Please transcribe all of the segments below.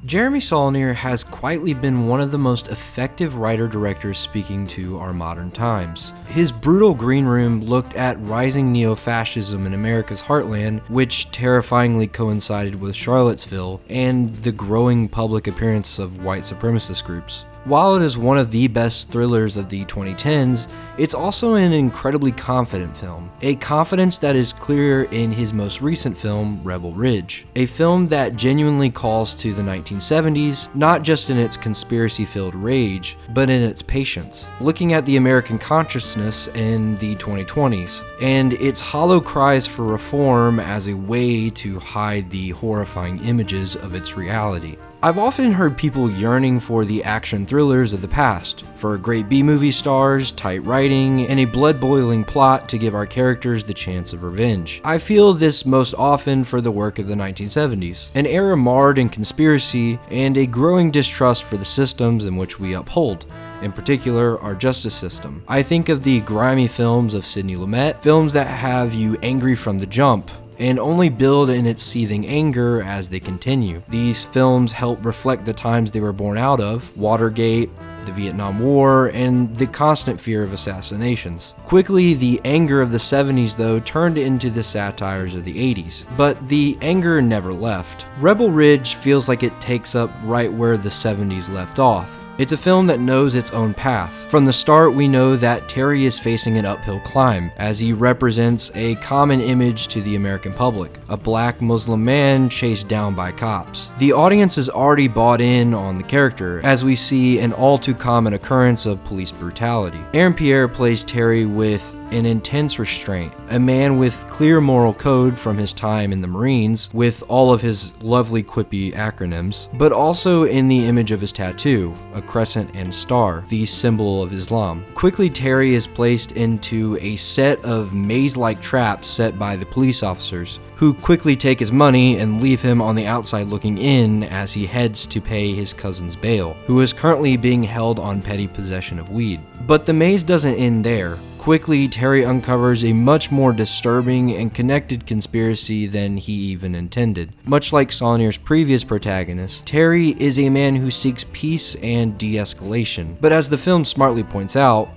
Jeremy Saulnier has quietly been one of the most effective writer-directors speaking to our modern times. His brutal Green Room looked at rising neo-fascism in America's heartland, which terrifyingly coincided with Charlottesville, and the growing public appearance of white supremacist groups. While it is one of the best thrillers of the 2010s, it's also an incredibly confident film. A confidence that is clear in his most recent film, Rebel Ridge. A film that genuinely calls to the 1970s, not just in its conspiracy-filled rage, but in its patience. Looking at the American consciousness in the 2020s, and its hollow cries for reform as a way to hide the horrifying images of its reality. I've often heard people yearning for the action thrillers of the past, for great B-movie stars, tight writing, and a blood-boiling plot to give our characters the chance of revenge. I feel this most often for the work of the 1970s, an era marred in conspiracy and a growing distrust for the systems in which we uphold, in particular our justice system. I think of the grimy films of Sidney Lumet, films that have you angry from the jump, and only build in its seething anger as they continue. These films help reflect the times they were born out of: Watergate, the Vietnam War, and the constant fear of assassinations. Quickly, the anger of the 70s, though, turned into the satires of the 80s, but the anger never left. Rebel Ridge feels like it takes up right where the 70s left off. It's a film that knows its own path. From the start, we know that Terry is facing an uphill climb, as he represents a common image to the American public: a black Muslim man chased down by cops. The audience is already bought in on the character, as we see an all too common occurrence of police brutality. Aaron Pierre plays Terry with an intense restraint, a man with clear moral code from his time in the Marines, with all of his lovely quippy acronyms, but also in the image of his tattoo, a crescent and star, the symbol of Islam. Quickly, Terry is placed into a set of maze-like traps set by the police officers, who quickly take his money and leave him on the outside looking in as he heads to pay his cousin's bail, who is currently being held on petty possession of weed. But the maze doesn't end there. Quickly, Terry uncovers a much more disturbing and connected conspiracy than he even intended. Much like Saulnier's previous protagonist, Terry is a man who seeks peace and de-escalation. But as the film smartly points out,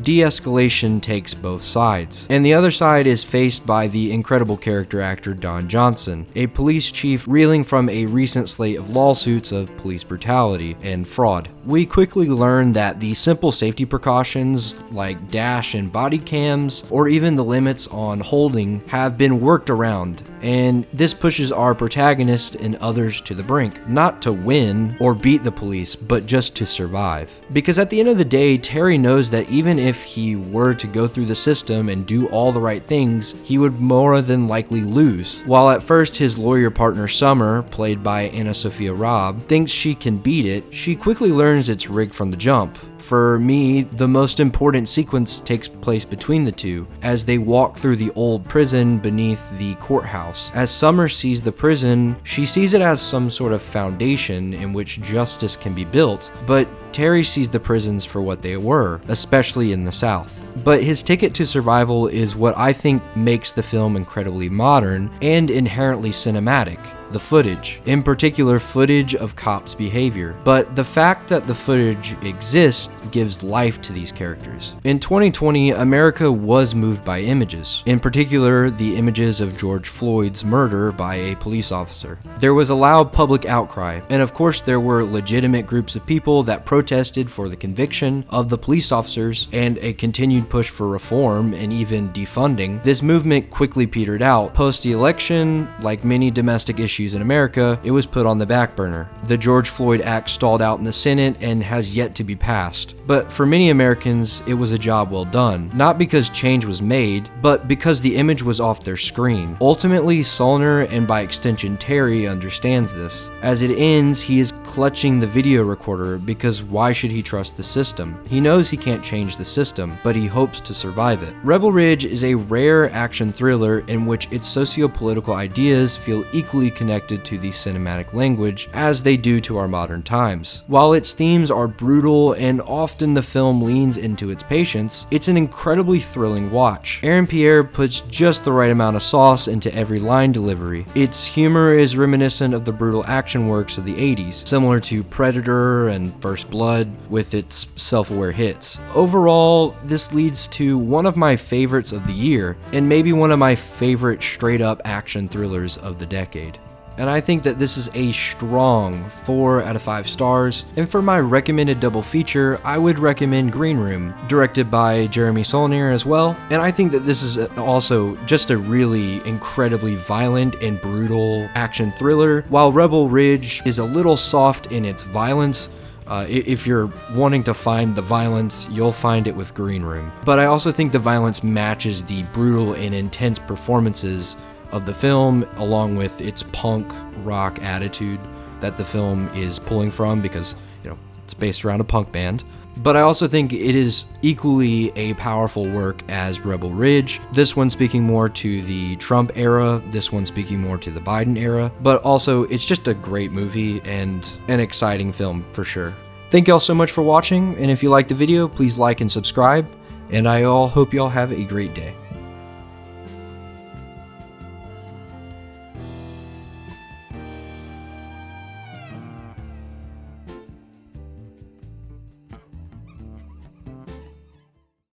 de-escalation takes both sides, and the other side is faced by the incredible character actor Don Johnson, a police chief reeling from a recent slate of lawsuits of police brutality and fraud. We quickly learn that the simple safety precautions like dash and body cams, or even the limits on holding, have been worked around, and this pushes our protagonist and others to the brink, not to win or beat the police, but just to survive. Because at the end of the day, Terry knows that even if he were to go through the system and do all the right things, he would more than likely lose. While at first his lawyer partner Summer, played by Anna Sophia Robb, thinks she can beat it, she quickly learns it's rigged from the jump. For me, the most important sequence takes place between the two, as they walk through the old prison beneath the courthouse. As Summer sees the prison, she sees it as some sort of foundation in which justice can be built, but Terry sees the prisons for what they were, especially in the South. But his ticket to survival is what I think makes the film incredibly modern and inherently cinematic: the footage. In particular, footage of cops' behavior. But the fact that the footage exists gives life to these characters. In 2020, America was moved by images. In particular, the images of George Floyd's murder by a police officer. There was a loud public outcry, and of course there were legitimate groups of people that protested for the conviction of the police officers and a continued push for reform and even defunding. This movement quickly petered out. Post the election, like many domestic issues in America, it was put on the back burner. The George Floyd Act stalled out in the Senate and has yet to be passed. But for many Americans, it was a job well done. Not because change was made, but because the image was off their screen. Ultimately, Saulnier, and by extension Terry, understands this. As it ends, he is clutching the video recorder because why should he trust the system? He knows he can't change the system, but he hopes to survive it. Rebel Ridge is a rare action thriller in which its socio-political ideas feel equally connected to the cinematic language as they do to our modern times. While its themes are brutal and often the film leans into its patience, it's an incredibly thrilling watch. Aaron Pierre puts just the right amount of sauce into every line delivery. Its humor is reminiscent of the brutal action works of the 80s, similar to Predator and First Blood with its self-aware hits. Overall, this leads to one of my favorites of the year, and maybe one of my favorite straight-up action thrillers of the decade. And I think that this is a strong 4 out of 5 stars. And for my recommended double feature, I would recommend Green Room, directed by Jeremy Saulnier as well. And I think that this is also just a really incredibly violent and brutal action thriller. While Rebel Ridge is a little soft in its violence, if you're wanting to find the violence, you'll find it with Green Room. But I also think the violence matches the brutal and intense performances of the film, along with its punk rock attitude that the film is pulling from, because, you know, it's based around a punk band. But I also think it is equally a powerful work as Rebel Ridge. This one speaking more to the Trump era, this one speaking more to the Biden era. But also, it's just a great movie and an exciting film for sure. Thank y'all so much for watching, and if you liked the video, please like and subscribe. And I all hope y'all have a great day.